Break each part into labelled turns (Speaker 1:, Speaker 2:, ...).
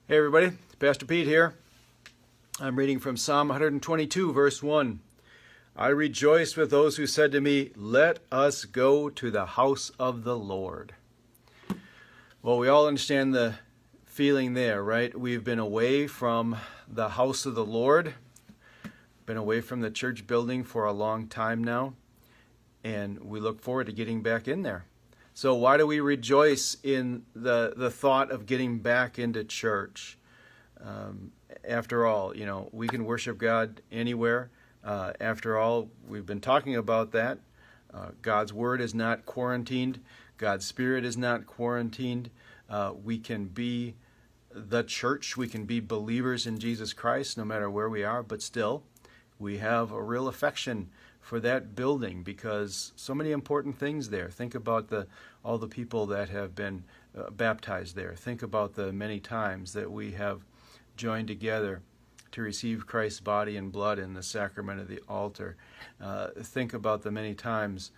Speaker 1: Hey everybody, Pastor Pete here. I'm reading from Psalm 122, verse 1. I rejoiced with those who said to me, "Let us go to the house of the Lord." Well, we all understand the feeling there, right? We've been away from the house of the Lord, been away from the church building for a long time now, and we look forward to getting back in there. So why do we rejoice in the thought of getting back into church? After all, we can worship God anywhere. After all, we've been talking about that. God's Word is not quarantined. God's Spirit is not quarantined. We can be the church. We can be believers in Jesus Christ no matter where we are, but still, we have a real affection for that building because so many important things there. Think about all the people that have been baptized there. Think about the many times that we have joined together to receive Christ's body and blood in the sacrament of the altar. Think about the many times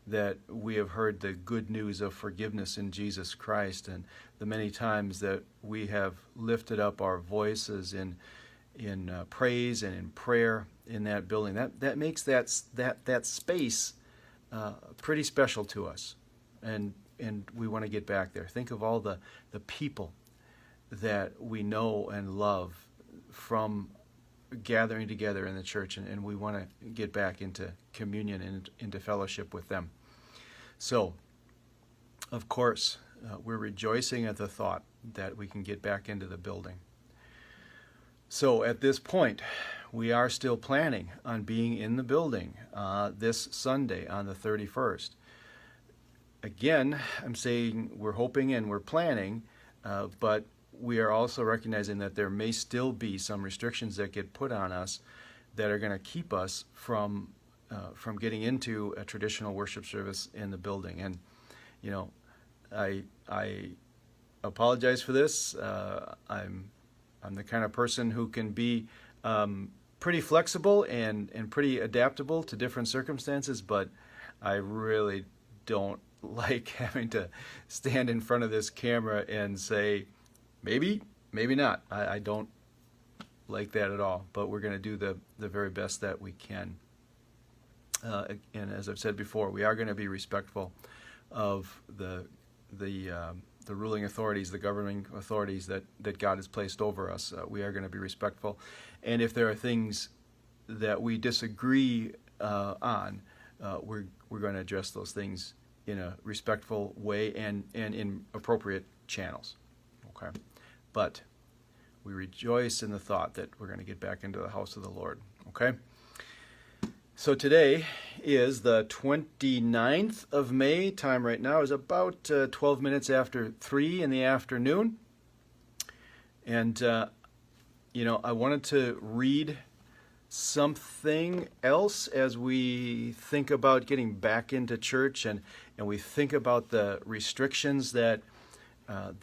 Speaker 1: that we have heard the good news of forgiveness in Jesus Christ, and the many times that we have lifted up our voices in praise and in prayer in that building. That makes that space pretty special to us, and we want to get back there. Think of all the people that we know and love from gathering together in the church, and we want to get back into communion and into fellowship with them. So, of course, we're rejoicing at the thought that we can get back into the building. So at this point, we are still planning on being in the building this Sunday on the 31st. Again, I'm saying we're hoping and we're planning, but we are also recognizing that there may still be some restrictions that get put on us that are going to keep us from getting into a traditional worship service in the building. And I apologize for this. I'm the kind of person who can be pretty flexible and pretty adaptable to different circumstances, but I really don't like having to stand in front of this camera and say, maybe not. I don't like that at all, but we're going to do the very best that we can. And as I've said before, we are going to be respectful of the ruling authorities, the governing authorities that God has placed over us. We are going to be respectful. And if there are things that we disagree on, we're going to address those things in a respectful way and in appropriate channels. Okay? But we rejoice in the thought that we're going to get back into the house of the Lord. Okay? So today is the 29th of May. Time right now is about 12 minutes after 3 in the afternoon. And, I wanted to read something else as we think about getting back into church and we think about the restrictions that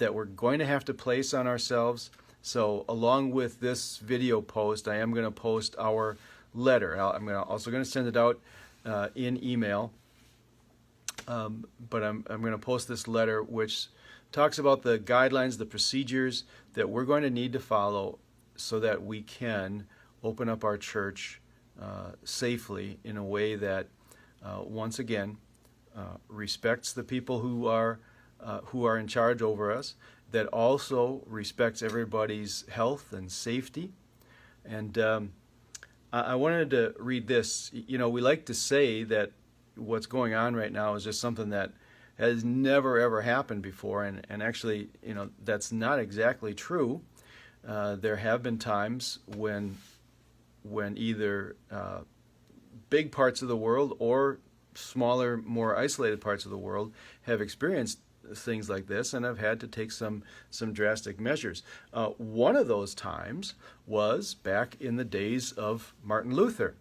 Speaker 1: we're going to have to place on ourselves. So along with this video post, I am going to post our letter. I'm also going to send it out in email, but I'm going to post this letter which talks about the guidelines, the procedures that we're going to need to follow so that we can open up our church safely in a way that, once again, respects the people who are in charge over us, that also respects everybody's health and safety. And I wanted to read this. We like to say that what's going on right now is just something that has never, ever happened before. And actually, that's not exactly true. There have been times when either big parts of the world or smaller, more isolated parts of the world have experienced things like this and have had to take some drastic measures. One of those times was back in the days of Martin Luther.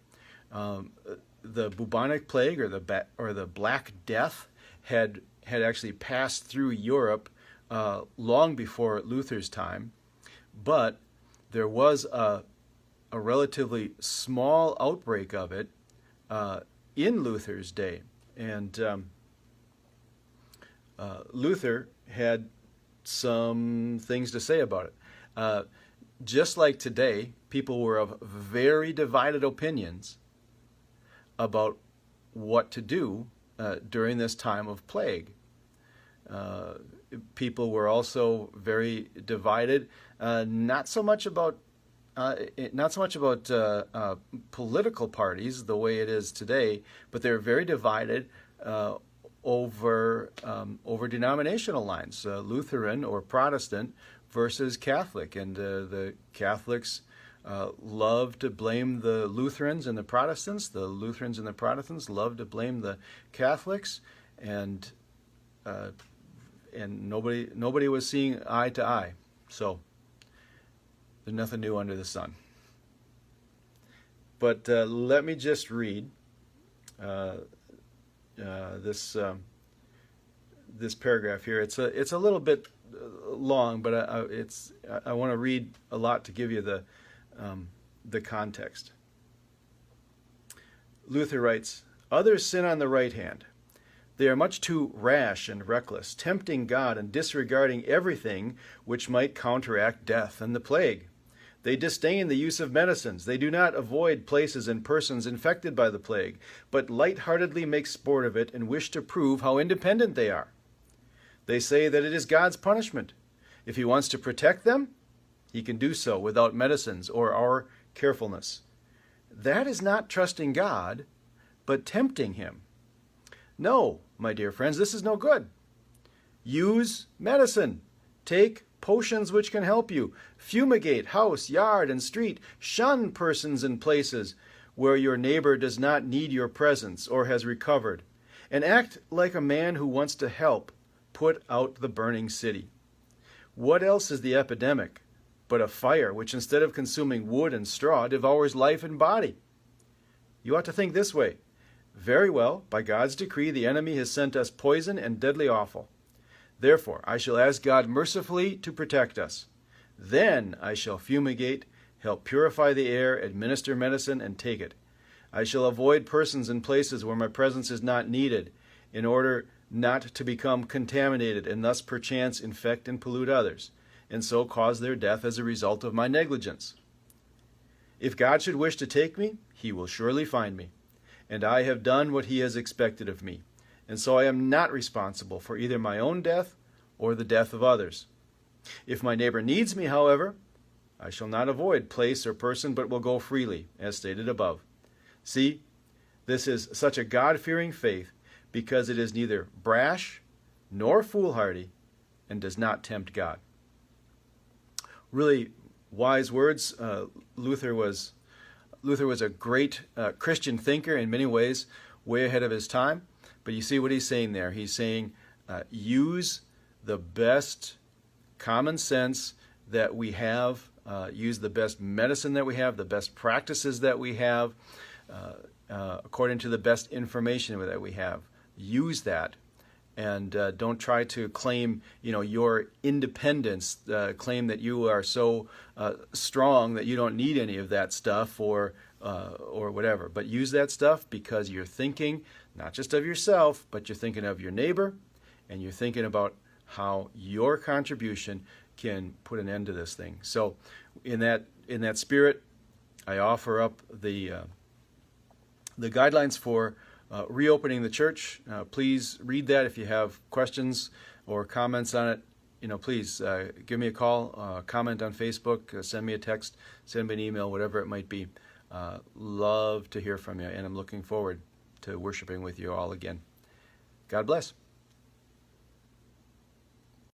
Speaker 1: The bubonic plague or the Black Death had actually passed through Europe long before Luther's time, but there was a relatively small outbreak of it in Luther's day, and Luther had some things to say about it. Just like today, people were of very divided opinions about what to do during this time of plague. People were also very divided, not so much about political parties the way it is today, but they're very divided over denominational lines, Lutheran or Protestant versus Catholic, and the Catholics love to blame the Lutherans and the Protestants. The Lutherans and the Protestants love to blame the Catholics, and nobody was seeing eye to eye. So there's nothing new under the sun. But let me just read this paragraph here. It's a little bit long, but I want to read a lot to give you the context. Luther writes, "Others sin on the right hand. They are much too rash and reckless, tempting God and disregarding everything which might counteract death and the plague. They disdain the use of medicines. They do not avoid places and persons infected by the plague, but lightheartedly make sport of it and wish to prove how independent they are. They say that it is God's punishment. If he wants to protect them, he can do so without medicines or our carefulness. That is not trusting God, but tempting him. No, my dear friends, this is no good. Use medicine. Take potions which can help you. Fumigate house, yard, and street. Shun persons and places where your neighbor does not need your presence or has recovered. And act like a man who wants to help put out the burning city. What else is the epidemic but a fire which, instead of consuming wood and straw, devours life and body? You ought to think this way. Very well, by God's decree, the enemy has sent us poison and deadly offal. Therefore, I shall ask God mercifully to protect us. Then I shall fumigate, help purify the air, administer medicine, and take it. I shall avoid persons and places where my presence is not needed, in order not to become contaminated and thus perchance infect and pollute others, and so cause their death as a result of my negligence. If God should wish to take me, he will surely find me. And I have done what he has expected of me, and so I am not responsible for either my own death or the death of others. If my neighbor needs me, however, I shall not avoid place or person, but will go freely, as stated above. See, this is such a God-fearing faith, because it is neither brash nor foolhardy, and does not tempt God." Really wise words. Luther was a great Christian thinker in many ways, way ahead of his time. But you see what he's saying there. He's saying use the best common sense that we have, use the best medicine that we have, the best practices that we have, according to the best information that we have. Use that, and don't try to claim, your independence. Claim that you are so strong that you don't need any of that stuff, or whatever. But use that stuff because you're thinking not just of yourself, but you're thinking of your neighbor, and you're thinking about how your contribution can put an end to this thing. So, in that spirit, I offer up the guidelines for reopening the church. Please read that. If you have questions or comments on it, please give me a call, comment on Facebook, send me a text, send me an email, whatever it might be. Love to hear from you, and I'm looking forward to worshiping with you all again. God bless.